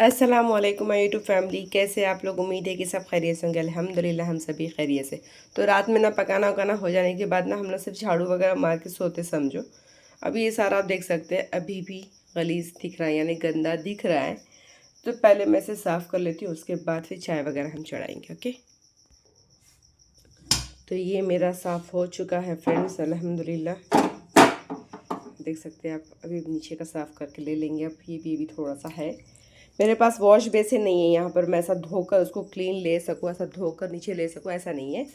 अस्सलामुअलैकुम my YouTube family, कैसे आप लोग। उम्मीद है कि सब खैरियत से होंगे। अल्हम्दुलिल्लाह हम सभी खैरियत से। तो रात में ना पकाना वकाना हो जाने के बाद ना हम लोग सिर्फ झाड़ू वगैरह मार के सोते समझो। अभी ये सारा आप देख सकते हैं, अभी भी गलीज दिख रहा है, यानी गंदा दिख रहा है। तो पहले मैं इसे साफ़ कर लेती हूँ, उसके बाद फिर चाय वगैरह हम चढ़ाएँगे। ओके, तो ये मेरा साफ़ हो चुका है फ्रेंड्स, अल्हम्दुलिल्लाह। देख सकते हैं आप, अभी नीचे का साफ़ करके ले लेंगे। अब ये भी थोड़ा सा है। मेरे पास वॉश बेसिन नहीं है यहाँ पर, मैं ऐसा धोकर उसको क्लीन ले सकूँ, ऐसा धोकर नीचे ले सकूँ, ऐसा नहीं है।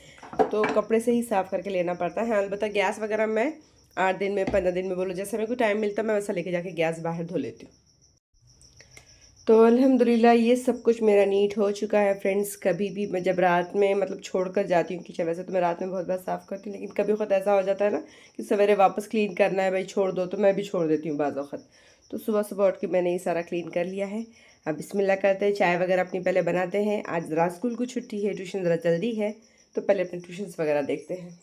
तो कपड़े से ही साफ़ करके लेना पड़ता है। हाँ, अलबत्ता गैस वगैरह मैं 8 दिन में 15 दिन में बोलो, जैसे मेरे को टाइम मिलता है मैं वैसा लेके जाके गैस बाहर धो लेती हूँ। तो अल्हम्दुलिल्लाह ये सब कुछ मेरा नीट हो चुका है फ्रेंड्स। कभी भी मैं जब रात में मतलब छोड़ कर जाती हूँ किचन, वैसे तो मैं रात में बहुत बार साफ़ करती हूँ, लेकिन कभी वक्त ऐसा हो जाता है ना कि सवेरे वापस क्लीन करना है, भाई छोड़ दो, तो मैं भी छोड़ देती हूँ बाज़ वक़्त। तो सुबह सुबह उठ के मैंने ये सारा क्लीन कर लिया है। अब बिस्मिल्लाह करते हैं, चाय वगैरह अपनी पहले बनाते हैं। आज ज़रा स्कूल को छुट्टी है, ट्यूशन ज़रा जल्दी है, तो पहले अपने ट्यूशन्स वगैरह देखते हैं।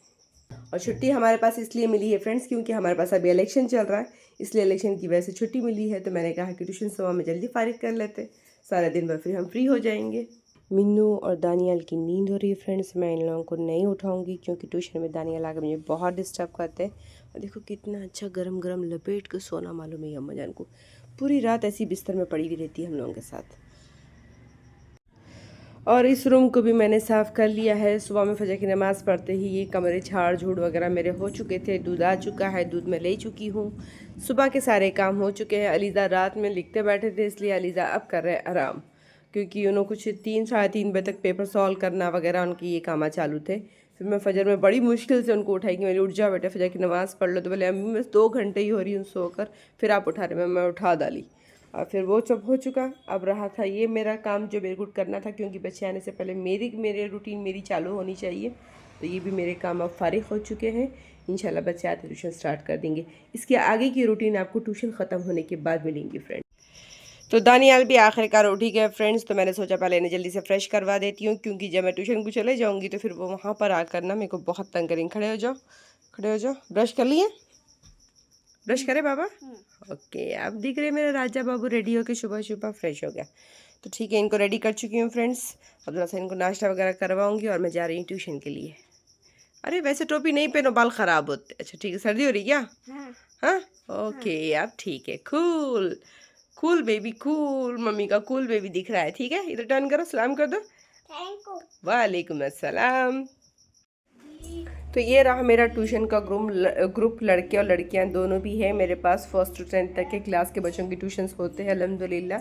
और छुट्टी हमारे पास इसलिए मिली है फ्रेंड्स, क्योंकि हमारे पास अभी इलेक्शन चल रहा है, इसलिए इलेक्शन की वजह से छुट्टी मिली है। तो मैंने कहा कि ट्यूशन सुबह में जल्दी फारिग कर लेते, सारा दिन भर फिर हम फ्री हो जाएंगे। मिन्नू और दानियाल की नींद हो रही है फ्रेंड्स, मैं इन लोगों को नहीं उठाऊंगी क्योंकि ट्यूशन में दानियाल आकर मुझे बहुत डिस्टर्ब करते हैं। और देखो कितना अच्छा गरम गरम लपेट के सोना, मालूम है अम्मा जान को, पूरी रात ऐसी बिस्तर में पड़ी हुई रहती है हम लोगों के साथ। और इस रूम को भी मैंने साफ़ कर लिया है। सुबह में फजर की नमाज़ पढ़ते ही ये कमरे झाड़ झूड़ वगैरह मेरे हो चुके थे। दूध आ चुका है, दूध मैं ले चुकी हूँ। सुबह के सारे काम हो चुके हैं। अलीज़ा रात में लिखते बैठे थे, इसलिए अलीज़ा अब कर रहे हैं आराम, क्योंकि उन्होंने कुछ 3 साढ़े 3 बजे तक पेपर सॉल्व करना वगैरह उनके ये काम चालू थे। फिर मैं फजर में बड़ी मुश्किल से उनको उठाई कि मेरी उठ जाओ बेटा, फजर की नमाज़ पढ़ लो। तो बोले अम्मी बस 2 घंटे ही हो रही हूँ सोकर, फिर आप उठा रहे। मैं उठा डाली और फिर वो सब हो चुका। अब रहा था ये मेरा काम जो मेरे को करना था, क्योंकि बच्चे आने से पहले मेरे रूटीन मेरी चालू होनी चाहिए। तो ये भी मेरे काम अब फारिग हो चुके हैं। इंशाल्लाह बच्चे आते ट्यूशन स्टार्ट कर देंगे। इसके आगे की रूटीन आपको ट्यूशन ख़त्म होने के बाद मिलेंगी फ्रेंड्स। तो दानियाल भी आखिरकार उठ ही गए फ्रेंड्स। तो मैंने सोचा पहले इन्हें जल्दी से फ्रेश करवा देती हूँ, क्योंकि जब मैं ट्यूशन को चले जाऊँगी तो फिर वो वहाँ पर आकर ना मेरे को बहुत तंग करेंगे। खड़े हो जाओ, खड़े हो जाओ। ब्रश कर लिए? ब्रश करे बाबा? ओके, अब दिख रहे मेरे राजा बाबू रेडी होके सुबह सुबह फ्रेश हो गया। तो ठीक है, इनको रेडी कर चुकी हूँ फ्रेंड्स। अब थोड़ा सा इनको नाश्ता वगैरह करवाऊंगी और मैं जा रही हूँ ट्यूशन के लिए। अरे वैसे टोपी नहीं पहनो, बाल ख़राब होते। अच्छा ठीक है, सर्दी हो रही क्या? हाँ, ओके। अब ठीक है, cool cool baby, cool mummy का कूल बेबी दिख रहा है। ठीक है, इधर टर्न करो, सलाम कर दो। वालेकुम अस्सलाम। तो ये रहा मेरा ट्यूशन का ग्रुप लड़के और लड़कियां दोनों भी है मेरे पास। 1st to 10th तक के क्लास के बच्चों की ट्यूशन्स होते हैं अल्हम्दुलिल्लाह।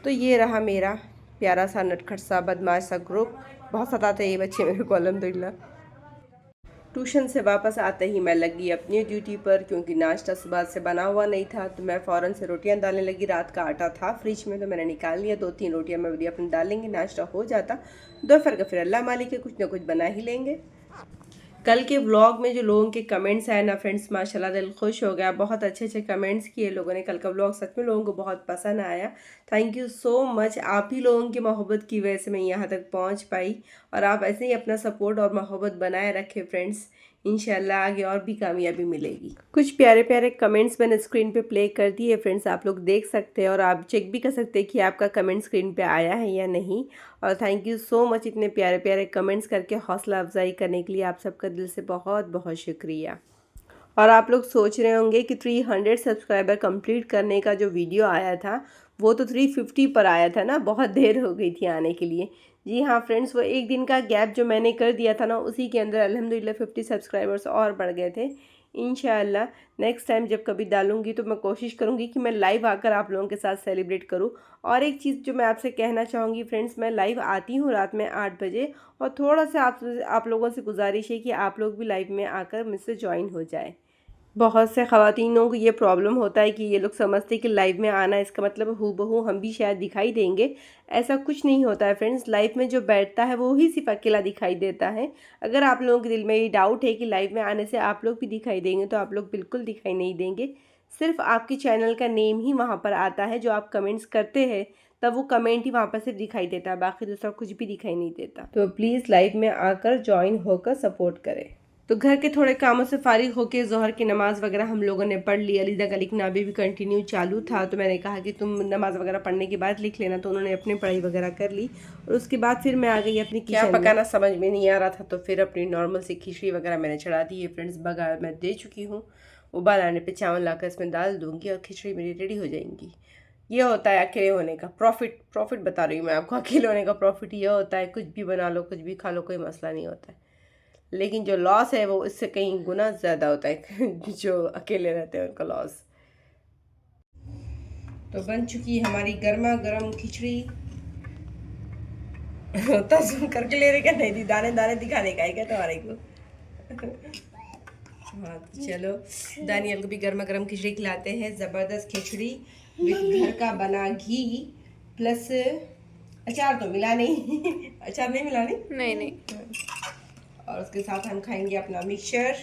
तो ये रहा मेरा प्यारा सा नटखट सा बदमाश सा ग्रुप। बहुत सताते हैं ये बच्चे मेरे को अल्हम्दुलिल्लाह। ट्यूशन से वापस आते ही मैं लगी अपनी ड्यूटी पर, क्योंकि नाश्ता सुबह से बना हुआ नहीं था। तो मैं फ़ौरन से रोटियां डालने लगी। रात का आटा था फ्रिज में, तो मैंने निकाल लिया। 2-3 रोटियां मैं भी अपने डाल लेंगी, नाश्ता हो जाता। दोपहर का फिर अल्लाह मालिक है, कुछ ना कुछ बना ही लेंगे। कल के व्लॉग में जो लोगों के कमेंट्स आए ना फ्रेंड्स, माशाल्लाह दिल खुश हो गया। बहुत अच्छे अच्छे कमेंट्स किए लोगों ने। कल का व्लॉग सच में लोगों को बहुत पसंद आया। Thank you so much. आप ही लोगों की मोहब्बत की वजह से मैं यहाँ तक पहुँच पाई, और आप ऐसे ही अपना सपोर्ट और मोहब्बत बनाए रखें फ्रेंड्स। इंशाल्लाह आगे और भी कामयाबी मिलेगी। कुछ प्यारे प्यारे कमेंट्स मैंने स्क्रीन पे प्ले कर दिए फ्रेंड्स, आप लोग देख सकते हैं और आप चेक भी कर सकते हैं कि आपका कमेंट स्क्रीन पे आया है या नहीं। और थैंक यू सो मच इतने प्यारे प्यारे कमेंट्स करके हौसला अफजाई करने के लिए। आप सबका दिल से बहुत बहुत शुक्रिया। और आप लोग सोच रहे होंगे कि 300 सब्सक्राइबर कंप्लीट करने का जो वीडियो आया था वो तो 350 पर आया था ना, बहुत देर हो गई थी आने के लिए। जी हाँ फ्रेंड्स, वो एक दिन का गैप जो मैंने कर दिया था ना, उसी के अंदर अल्हम्दुलिल्लाह 50 सब्सक्राइबर्स और बढ़ गए थे। इंशाल्लाह नेक्स्ट टाइम जब कभी डालूंगी तो मैं कोशिश करूंगी कि मैं लाइव आकर आप लोगों के साथ सेलिब्रेट करूं। और एक चीज़ जो मैं आपसे कहना चाहूँगी फ्रेंड्स, मैं लाइव आती हूँ रात में 8 बजे, और थोड़ा सा आप लोगों से गुजारिश है कि आप लोग भी लाइव में आकर मुझसे ज्वाइन हो जाए। बहुत से ख़वातीनों को ये प्रॉब्लम होता है कि ये लोग समझते हैं कि लाइव में आना इसका मतलब हूबहू हम भी शायद दिखाई देंगे। ऐसा कुछ नहीं होता है फ्रेंड्स। लाइव में जो बैठता है वो ही सिर्फ अकेला दिखाई देता है। अगर आप लोगों के दिल में ये डाउट है कि लाइव में आने से आप लोग भी दिखाई देंगे, तो आप लोग बिल्कुल दिखाई नहीं देंगे। सिर्फ आपके चैनल का नेम ही वहाँ पर आता है, जो आप कमेंट्स करते हैं तब वो कमेंट ही वहाँ पर सिर्फ दिखाई देता है, बाकी दूसरा कुछ भी दिखाई नहीं देता। तो प्लीज़ लाइव में आकर ज्वाइन होकर सपोर्ट करें। तो घर के थोड़े कामों से फारिग होके ज़ोहर की नमाज़ वगैरह हम लोगों ने पढ़ ली। अलीदा का लिखना अभी भी कंटिन्यू चालू था, तो मैंने कहा कि तुम नमाज़ वगैरह पढ़ने के बाद लिख लेना, तो उन्होंने अपनी पढ़ाई वगैरह कर ली। और उसके बाद फिर मैं आ गई अपनी क्या पकाना समझ में नहीं आ रहा था, तो फिर अपनी नॉर्मल सी खिचड़ी वगैरह मैंने चढ़ा दी है फ्रेंड्स। बघार मैं दे चुकी हूँ, उबाल आने पर चावल लाकर इसमें डाल दूँगी और खिचड़ी मेरी रेडी हो जाएंगी। ये होता है अकेले होने का प्रॉफिट बता रही हूँ मैं आपको। अकेले होने का प्रॉफिट ये होता है, कुछ भी बना लो, कुछ भी खा लो, कोई मसला नहीं होता है। लेकिन जो लॉस है वो इससे कहीं गुना ज़्यादा होता है जो अकेले रहते हैं उनका लॉस। तो बन चुकी है हमारी गर्मा गर्म खिचड़ी। तर्जुम करके ले रहे क्या? नहीं दी, दाने दाने दिखाने का है क्या तुम्हारे को? हाँ चलो, दानियल को भी गर्मा गर्म खिचड़ी खिलाते हैं। ज़बरदस्त खिचड़ी विद घर का बना घी प्लस अचार तो मिला नहीं अचार नहीं मिला नहीं। और उसके साथ हम खाएंगे अपना मिक्सचर।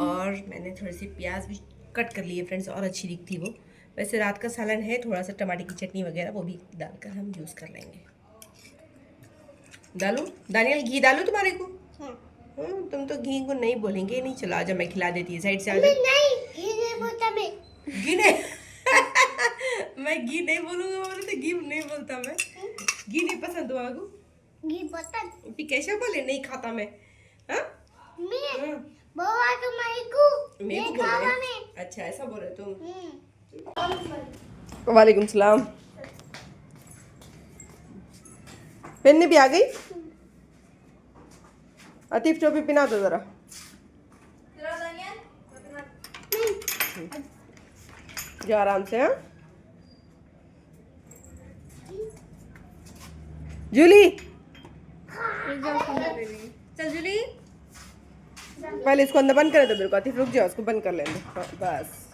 और मैंने थोड़ी सी प्याज भी कट कर ली है फ्रेंड्स, और अच्छी दिखती वो। वैसे रात का सालन है, थोड़ा सा टमाटर की चटनी वगैरह वो भी डालकर हम यूज़ कर लेंगे। डालूं दानियल, घी डालूं तुम्हारे को? तुम तो घी को नहीं बोलेंगे। नहीं, चलो आजा, मैं खिला देती है। साइड से आजा। घी नहीं मैं घी नहीं बोलूँगा, बोले तो घी नहीं बोलता मैं। घी नहीं पसंद तुम्हारे को? घी पसंद। कैसे बोले नहीं खाता मैं? अच्छा ऐसा बोल रहे तुम। वालेकुम सलाम। पेन्ने भी आ गई। अतीफ टोपी पहना दो जरा। जो आराम से। हाँ जूली, चल जूली, पहले इसको अंदर बंद कर दो मेरे को। आतिफ रुक जाओ, उसको बंद कर लेंगे। हाँ, बस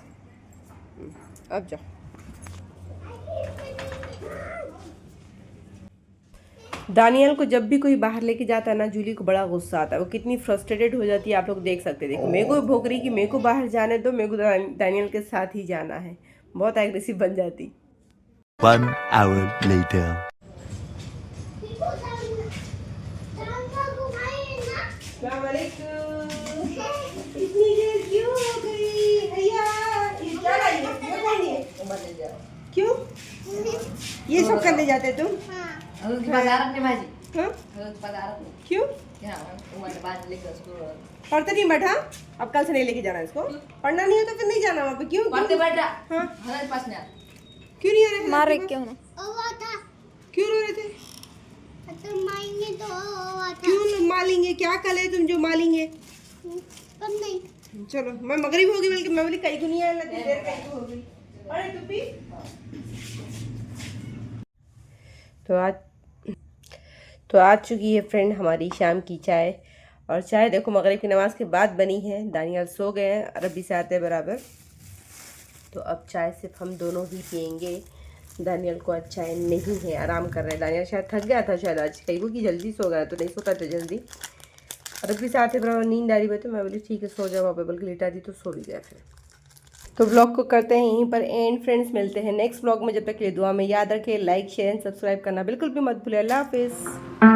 अब जाओ। दानियल को जब भी कोई बाहर लेके जाता है ना, जूली को बड़ा गुस्सा आता है। वो कितनी फ्रस्ट्रेटेड हो जाती है, आप लोग देख सकते हैं। देखो मेरे को भोग रही कि मेरे को बाहर जाने दो, मेरे को दानियल के साथ ही जाना है। बहुत एग्रेसिव बन जाती। 1 hour later. इतनी देर क्यों हो गई भैया? ये क्या लाई है? ये खाएंगे? क्यों ये सब करने जाते तुम? क्यों पढ़ते नहीं बैठा? अब कल से नहीं लेके जाना इसको। पढ़ना नहीं है तो फिर नहीं जाना वहाँ पे। क्यों पढ़ते बैठा? हाँ क्यों नहीं आ रहे? मार रहे क्यों ना? क्यों रो रहे थे? क्यों मालेंगे? क्या कल है तुम जो मालेंगे? नहीं चलो, मैं मगरिब होगी बल्कि मैं बोली कहीं को नहीं आया देर कहीं को हो गई। अरे टुप्पी तो आ चुकी है फ्रेंड हमारी शाम की चाय। और चाय देखो मगरिब की नमाज़ के बाद बनी है। दानियल सो गए हैं, अरबी से आते बराबर। तो अब चाय सिर्फ हम दोनों ही पियेंगे। दानियल को आज चाय नहीं है, आराम कर रहे हैं। दानियल शायद थक गया था शायद आज, कहीं वो कि जल्दी सो गया, तो नहीं सोता था जल्दी। अरबी से आते बराबर नींद आ रही है, तो मैं बोली ठीक है सो जाओ। वहाँ पे बल्कि लेटा दी तो सो भी गया फिर। तो ब्लॉग को करते हैं यहीं पर एंड फ्रेंड्स। मिलते हैं नेक्स्ट ब्लॉग में। जब तक के लिए दुआ में याद रखें, लाइक शेयर एंड सब्सक्राइब करना बिल्कुल भी मत भूलें। अल्लाह हाफिज़।